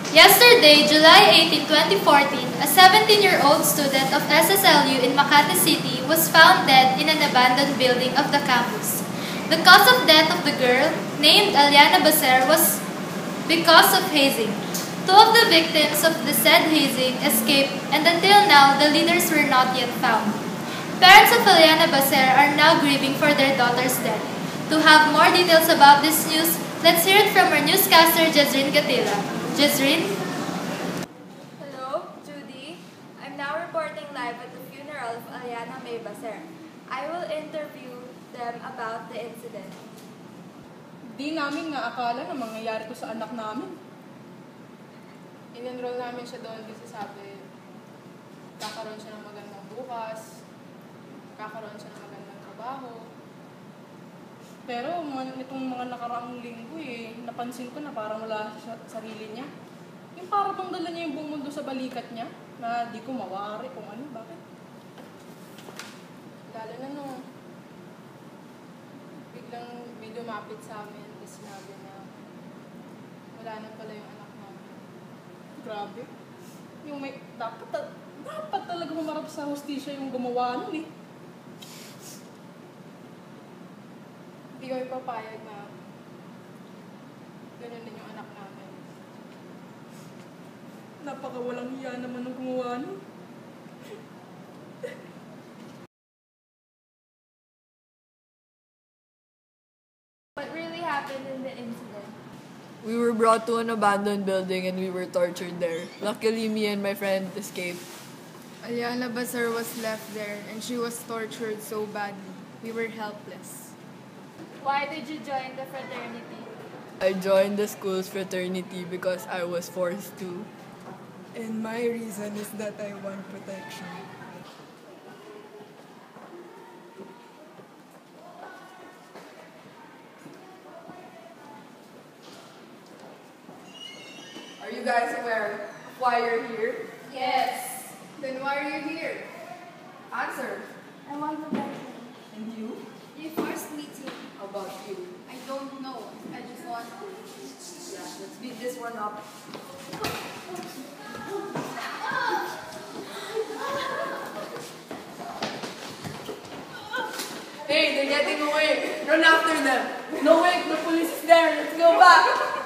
Yesterday, July 18, 2014, a 17-year-old student of SSLU in Makati City was found dead in an abandoned building of the campus. The cause of death of the girl, named Aliana Baser, was because of hazing. Two of the victims of the said hazing escaped, and until now, the leaders were not yet found. Parents of Aliana Baser are now grieving for their daughter's death. To have more details about this news, let's hear it from our newscaster, Jezrin Gatila. Jezrin? Hello, Judy. I'm now reporting live at the funeral of Aliana May Baser. I will interview them about the incident. Di namin naakala na mangyayari to sa anak namin. In-enroll namin siya doon kasi sabi, kakaroon siya ng magandang bukas, kakaroon siya ng magandang trabaho. Pero itong mga nakaraang linggo napansin ko na parang wala siya sa sarili niya. Yung parang bang dala niya yung buong mundo sa balikat niya na di ko mawari kung ano, bakit? Lalo na nung biglang may lumapit sa amin at sinabi na wala na pala yung anak namin. Grabe. Yung dapat talaga humarap sa hustisya yung gumawa nun eh. Hindi kami papayag na ganun din yung anak namin. Napakawalang hiya naman ng gumawa nun. What really happened in the incident? We were brought to an abandoned building and we were tortured there. Luckily, me and my friend escaped. Aliana Baser was left there and she was tortured so badly. We were helpless. Why did you join the fraternity? I joined the school's fraternity because I was forced to. And my reason is that I want protection. Are you guys aware of why you're here? Yes. Then why are you here? Answer. I want protection. And you? You forced me to. How about you? I don't know. I just want to. Yeah, let's beat this one up. Hey, they're getting away. Run after them. No, wait, the police is there. Let's go back.